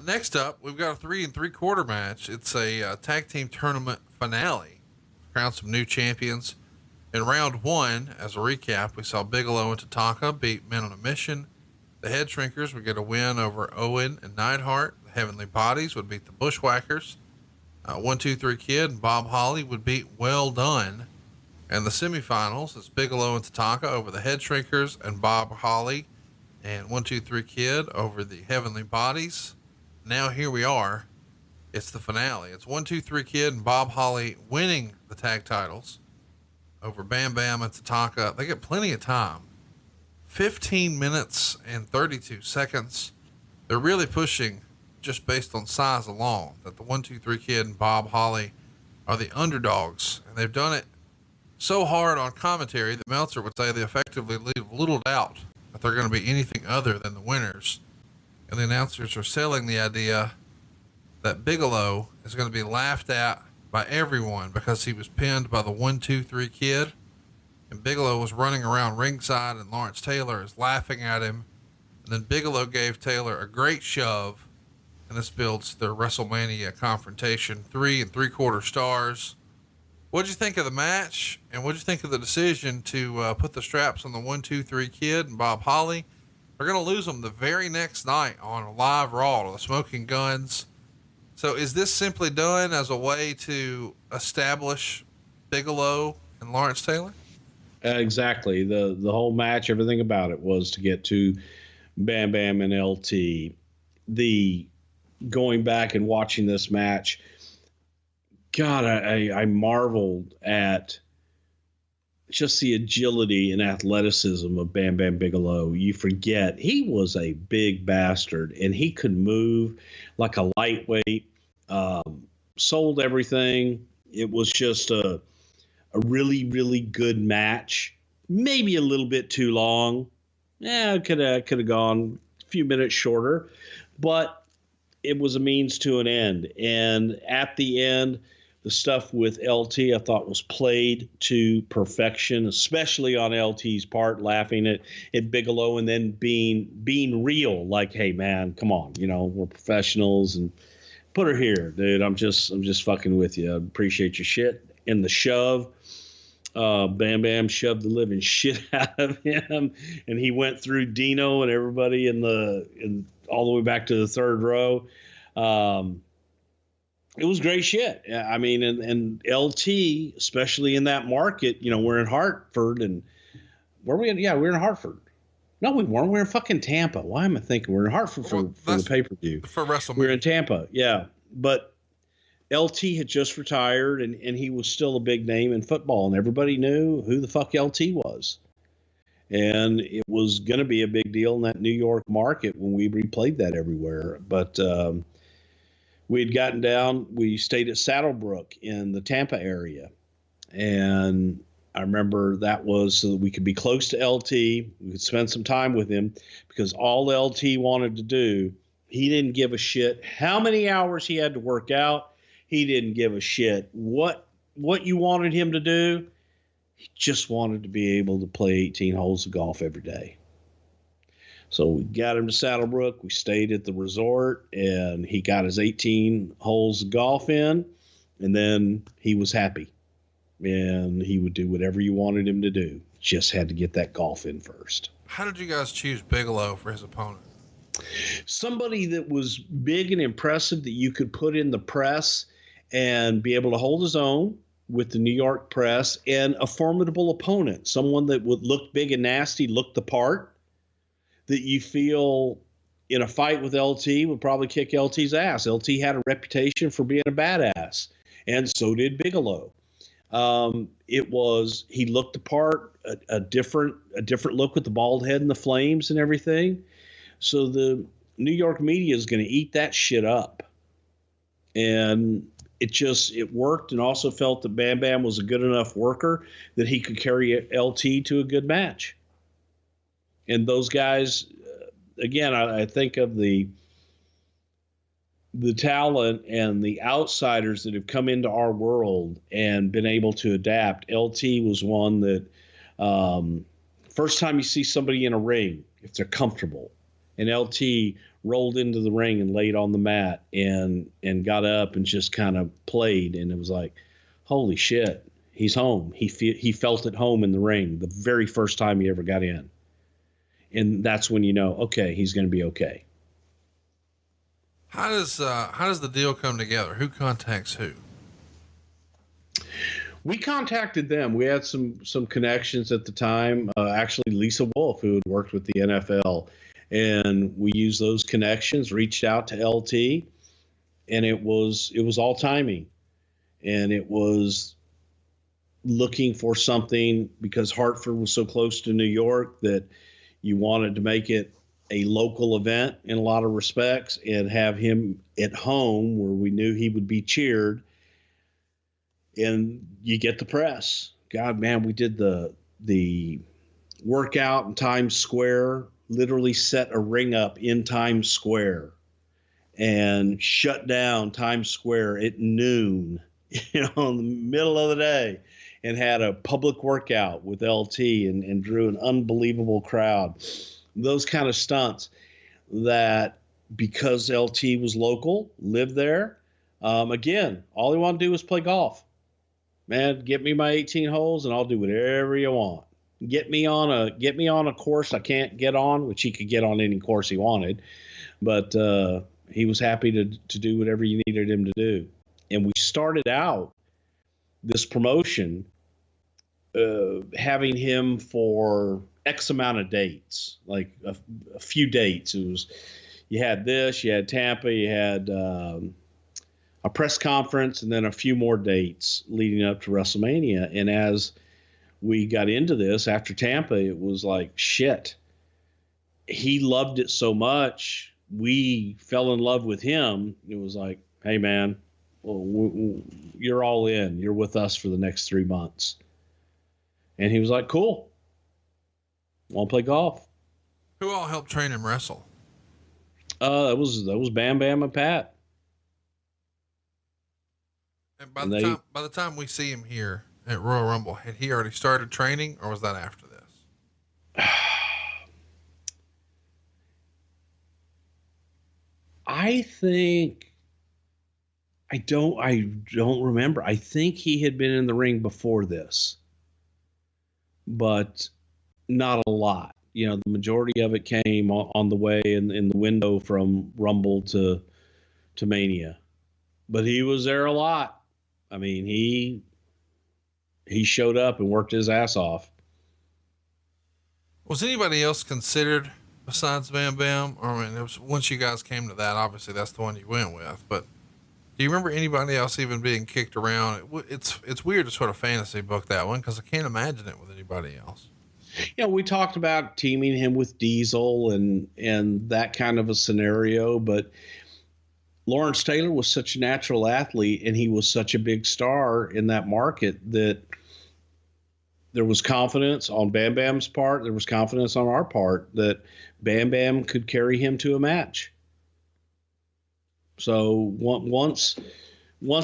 Next up, we've got a 3 3/4 match. It's a tag team tournament finale. Crown some new champions. In round one, as a recap, we saw Bigelow and Tatanka beat Men on a Mission. The Head Shrinkers would get a win over Owen and Neidhart. The Heavenly Bodies would beat the Bushwhackers. 1, 2, 3 Kid and Bob Holly would beat Well Done. And the semifinals is Bigelow and Tatanka over the Head Shrinkers and Bob Holly, and 1, 2, 3 Kid over the Heavenly Bodies. Now here we are. It's the finale. It's 1, 2, 3 Kid and Bob Holly winning the tag titles over Bam Bam and Tatanka. They get plenty of time. 15 minutes and 32 seconds. They're really pushing, just based on size alone, that the 1, 2, 3 Kid and Bob Holly are the underdogs. And they've done it so hard on commentary that Meltzer would say they effectively leave little doubt that they're going to be anything other than the winners. And the announcers are selling the idea that Bigelow is going to be laughed at by everyone because he was pinned by the 1, 2, 3 Kid. And Bigelow was running around ringside and Lawrence Taylor is laughing at him. And then Bigelow gave Taylor a great shove. And this builds their WrestleMania confrontation. 3 3/4 stars. What'd you think of the match? And what'd you think of the decision to put the straps on the 1, 2, 3 Kid and Bob Holly? They're going to lose them the very next night on a live Raw to the Smoking Guns. So is this simply done as a way to establish Bigelow and Lawrence Taylor? Exactly. The whole match, everything about it was to get to Bam Bam and LT. The going back and watching this match, God, I marveled at just the agility and athleticism of Bam Bam Bigelow. You forget he was a big bastard and he could move like a lightweight, sold everything. It was just a really, really good match. Maybe a little bit too long. Yeah, it could have gone a few minutes shorter, but it was a means to an end. And at the end, the stuff with LT I thought was played to perfection, especially on LT's part, laughing at Bigelow and then being real, like, hey man, come on, we're professionals and put her here, dude. I'm just fucking with you. I appreciate your shit. And the shove, Bam Bam shoved the living shit out of him, and he went through Dino and everybody in all the way back to the third row. It was great shit. I mean, and LT, especially in that market, we're in Hartford, and where we? Yeah, we're in Hartford. No, we weren't. We're in fucking Tampa. Why am I thinking we're in Hartford for the pay-per-view? For WrestleMania. We're in Tampa. Yeah. But LT had just retired and he was still a big name in football, and everybody knew who the fuck LT was. And it was going to be a big deal in that New York market when we replayed that everywhere. But, we had gotten down, we stayed at Saddlebrook in the Tampa area. And I remember that was so that we could be close to LT. We could spend some time with him because all LT wanted to do, he didn't give a shit how many hours he had to work out. He didn't give a shit what you wanted him to do. He just wanted to be able to play 18 holes of golf every day. So we got him to Saddlebrook. We stayed at the resort, and he got his 18 holes of golf in, and then he was happy. And he would do whatever you wanted him to do. Just had to get that golf in first. How did you guys choose Bigelow for his opponent? Somebody that was big and impressive that you could put in the press and be able to hold his own with the New York press, and a formidable opponent, someone that would look big and nasty, look the part, that you feel in a fight with LT would probably kick LT's ass. LT had a reputation for being a badass, and so did Bigelow. He looked the part, a different look with the bald head and the flames and everything. So the New York media is going to eat that shit up. And it worked, and also felt that Bam Bam was a good enough worker that he could carry LT to a good match. And those guys, again, I think of the talent and the outsiders that have come into our world and been able to adapt. LT was one that first time you see somebody in a ring, if they're comfortable and LT rolled into the ring and laid on the mat and got up and just kind of played. And it was like, holy shit, he's home. He felt at home in the ring the very first time he ever got in. And that's when you know, okay, he's going to be okay. How does the deal come together? Who contacts who? We contacted them. We had some connections at the time. Actually, Lisa Wolf, who had worked with the NFL, and we used those connections. Reached out to LT, and it was all timing, and it was looking for something because Hartford was so close to New York that you wanted to make it a local event in a lot of respects and have him at home where we knew he would be cheered. And you get the press. God, man, we did the workout in Times Square, literally set a ring up in Times Square and shut down Times Square at noon, in the middle of the day, and had a public workout with LT and drew an unbelievable crowd. Those kind of stunts that, because LT was local, lived there, again, all he wanted to do was play golf. Man, get me my 18 holes and I'll do whatever you want. Get me on a course I can't get on, which he could get on any course he wanted, but he was happy to do whatever you needed him to do. And we started out this promotion having him for X amount of dates, like a few dates. It was, you had this, you had Tampa, you had a press conference, and then a few more dates leading up to WrestleMania. And as we got into this after Tampa, it was like, shit, he loved it so much. We fell in love with him. It was like, hey man, well, you're all in, you're with us for the next 3 months. And he was like, cool. Want to play golf? Who all helped train him wrestle? That was Bam Bam and Pat. And by the time we see him here at Royal Rumble, had he already started training, or was that after this? I don't remember. I think he had been in the ring before this, but not a lot. The majority of it came on the way in the window from Rumble to Mania, but he was there a lot. I mean, he showed up and worked his ass off. Was anybody else considered besides Bam Bam? I mean, once you guys came to that, obviously that's the one you went with, but do you remember anybody else even being kicked around? It's weird to sort of fantasy book that one, because I can't imagine it with anybody else. We talked about teaming him with Diesel and that kind of a scenario, but Lawrence Taylor was such a natural athlete, and he was such a big star in that market that there was confidence on Bam Bam's part. There was confidence on our part that Bam Bam could carry him to a match. So once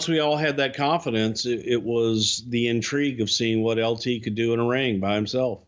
we all had that confidence, it was the intrigue of seeing what LT could do in a ring by himself.